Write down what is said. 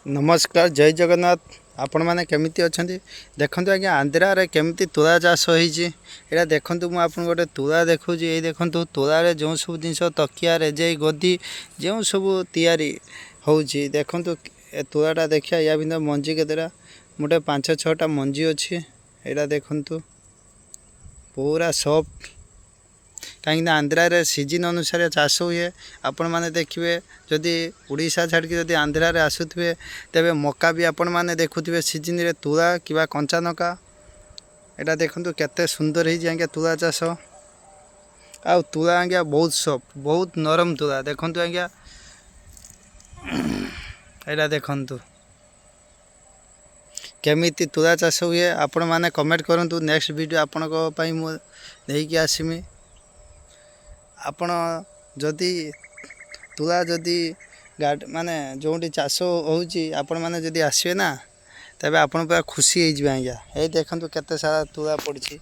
नमस्कार जय जगन्नाथ। आपण मैंने केमिति अच्छे देखु आज्ञा आंध्रा केमिति तुला चाष होता देखु मुझे आपको गोटे तुला देखुँ ये देखु तुलार जो सब जिनस तकिया रेजे गदी जो सब तैयारी होची देखु तुलाटा देखिए या भितर मंजी केतेटा मोटे 5-6टा मंजी अच्छी यहाँ देखु पूरा सॉफ्ट कहीं आंध्रा सीजन अनुसार चाष हुए आपण मैंने देखिए जदि उड़ीसा छाड़िक जदि आंध्रा आसुवे तेरे मका भी आपण मैंने देखुवे सीजन रे तुला कि कंचा नका यहाँ देखु केते सुंदर हो तुला चाष आ तुला आज्ञा बहुत सॉफ्ट बहुत नरम तुला देखु आज्ञा यहाँ देखु केमिति तुला चाष हुए आपण मैंने कमेंट करूँ। नेक्स्ट वीडियो आपण मुझे आसमी आपण जदि तुला जदि माने जो चाष होपण मैंने जदि आसवे ना तेरे आप खुशी हो आज्ञा ये देखु केते सारा तुला पड़ी।